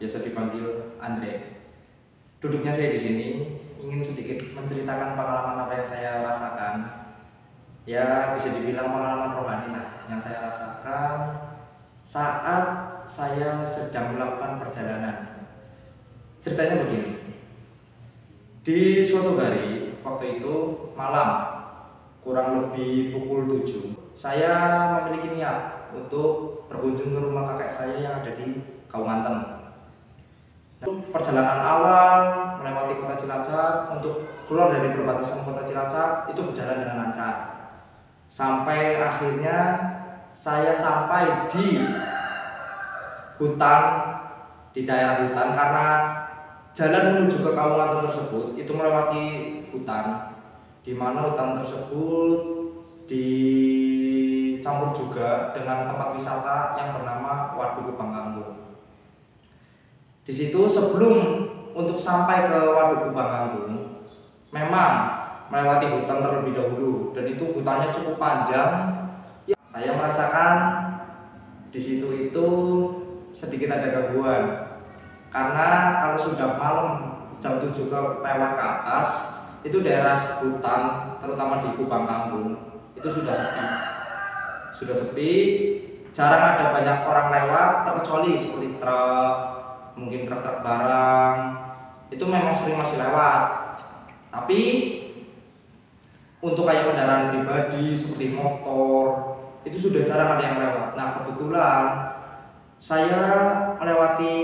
biasa dipanggil Andre. Duduknya saya di sini ingin sedikit menceritakan pengalaman apa yang saya rasakan. Ya bisa dibilang pengalaman rohani lah yang saya rasakan saat saya sedang melakukan perjalanan. Ceritanya begini. Di suatu hari, waktu itu malam, kurang lebih pukul 7, saya memiliki niat untuk berkunjung ke rumah kakek saya yang ada di Kalimantan. Perjalanan awal melewati kota Cilacap untuk keluar dari perbatasan kota Cilacap itu berjalan dengan lancar. Sampai akhirnya saya sampai di hutan, di daerah hutan, karena jalan menuju ke Kalimantan tersebut itu melewati hutan, di mana hutan tersebut dicampur juga dengan tempat wisata yang bernama Waduk Kubang Kangkung. Di situ sebelum untuk sampai ke Waduk Kubang Kangkung, memang melewati hutan terlebih dahulu, dan itu hutannya cukup panjang. Saya merasakan di situ itu sedikit ada gangguan, karena kalau sudah malam jam 7 lewat ke atas, itu daerah hutan terutama di Kubang Kangkung itu sudah sepi, jarang ada banyak orang lewat, terkecuali seperti truk, mungkin truk barang, itu memang sering masih lewat. Tapi untuk kayak kendaraan pribadi seperti motor itu sudah jarang ada yang lewat. Nah, kebetulan saya melewati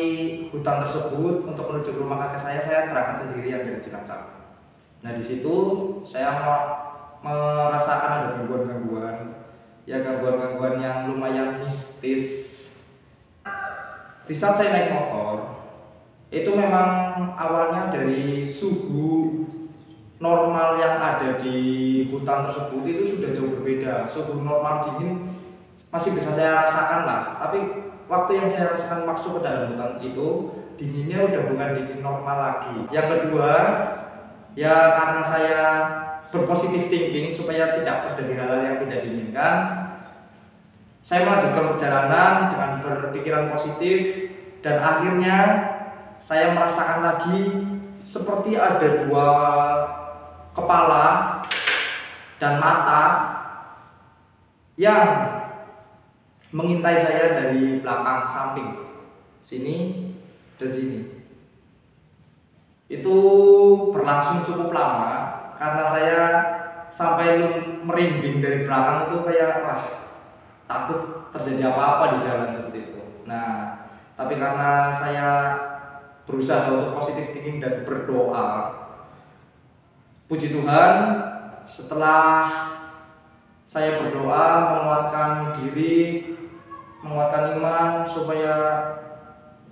hutan tersebut untuk menuju ke rumah kakek saya berangkat sendirian dari Cilacap. Nah, di situ saya merasakan ada gangguan-gangguan, ya gangguan-gangguan yang lumayan mistis. Di saat saya naik motor, itu memang awalnya dari suhu normal yang ada di hutan tersebut itu sudah jauh berbeda. Suhu normal dingin masih bisa saya rasakan lah, tapi waktu yang saya rasakan masuk ke dalam hutan itu dinginnya udah bukan dingin normal lagi. Yang kedua, ya karena saya berpositif thinking supaya tidak terjadi hal-hal yang tidak diinginkan, saya melanjutkan perjalanan dengan berpikiran positif, dan akhirnya saya merasakan lagi seperti ada dua kepala dan mata yang mengintai saya dari belakang, samping, sini dan sini. Itu berlangsung cukup lama karena saya sampai merinding dari belakang, itu kayak wah, takut terjadi apa-apa di jalan seperti itu. Nah, tapi karena saya berusaha untuk positif thinking dan berdoa, puji Tuhan, setelah saya berdoa, menguatkan diri, menguatkan iman supaya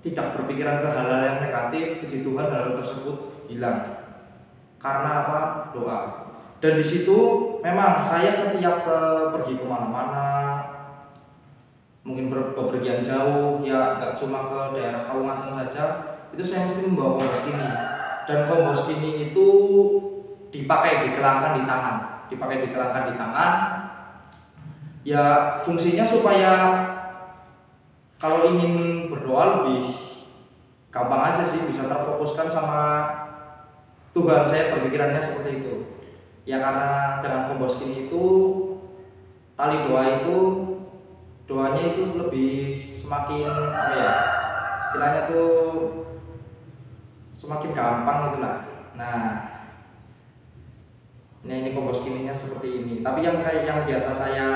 tidak berpikiran ke hal-hal yang negatif, puji Tuhan hal tersebut hilang. Karena apa? Doa. Dan di situ memang saya setiap pergi kemana-mana, mungkin bepergian jauh, ya gak cuma ke daerah Kalimantan saja, itu saya mesti membawa kombos kini. Dan kombos kini itu dipakai dikelangkan di tangan, ya fungsinya supaya kalau ingin berdoa lebih gampang aja sih, bisa terfokuskan sama Tuhan. Saya berpikirannya seperti itu ya, karena dengan kombos kini itu tali doanya itu lebih semakin apa ya, istilahnya tuh semakin gampang gitulah. Nah, ini kombos kininya seperti ini. Tapi yang kayak yang biasa saya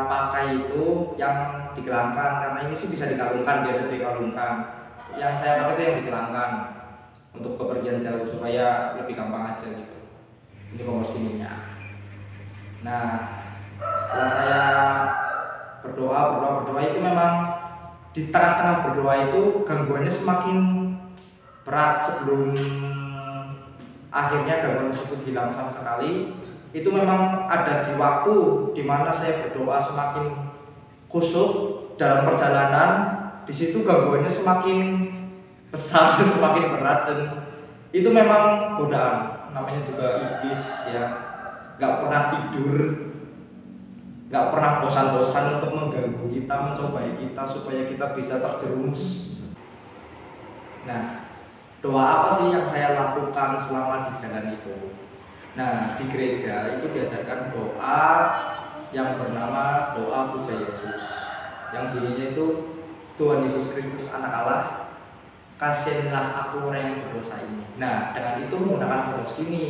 pakai itu yang digelangkan, karena ini sih bisa dikalungkan, biasa dikalungkan. Yang saya pakai itu yang digelangkan untuk bepergian jauh supaya lebih gampang aja gitu. Ini kombos kininya. Nah, setelah saya berdoa itu memang di tengah-tengah berdoa itu gangguannya semakin berat. Sebelum akhirnya gangguan tersebut hilang sama sekali, itu memang ada di waktu dimana saya berdoa semakin khusyuk dalam perjalanan. Di situ gangguannya semakin besar dan semakin berat, dan itu memang godaan, namanya juga iblis ya. Gak pernah tidur, gak pernah bosan-bosan untuk mengganggu kita, mencobai kita supaya kita bisa terjerumus. Nah, doa apa sih yang saya lakukan selama di jalan itu? Nah, di gereja itu diajarkan doa yang bernama doa puja Yesus, yang bunyinya itu, Tuhan Yesus Kristus anak Allah, kasihilah aku orang yang berdosa ini. Nah, dengan itu menggunakan kompos kini.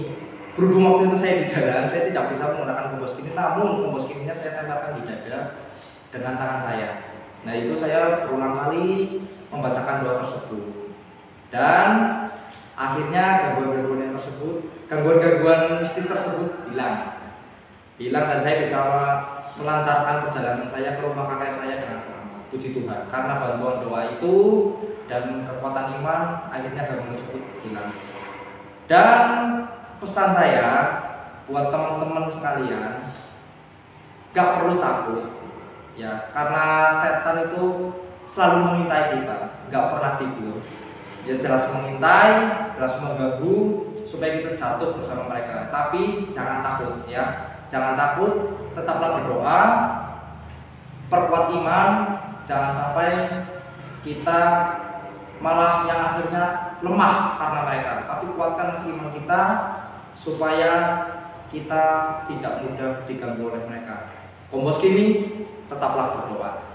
Berhubung waktu itu saya di jalan, saya tidak bisa menggunakan kompos kini, namun kompos kininya saya tempelkan di dada dengan tangan saya. Nah, itu saya berulang kali membacakan doa tersebut. Dan akhirnya gangguan-gangguan mistis tersebut hilang dan saya bisa melancarkan perjalanan saya ke rumah kakek saya dengan selamat. Puji Tuhan, karena bantuan doa itu dan kekuatan iman, akhirnya gangguan tersebut hilang. Dan pesan saya buat teman-teman sekalian, gak perlu takut ya, karena setan itu selalu mengintai kita, gak pernah tidur. Dia jelas mengintai, jelas mengganggu supaya kita jatuh bersama mereka. Tapi jangan takut ya, jangan takut, tetaplah berdoa, perkuat iman, jangan sampai kita malah yang akhirnya lemah karena mereka. Tapi kuatkan iman kita supaya kita tidak mudah diganggu oleh mereka. Kompos kini, tetaplah berdoa.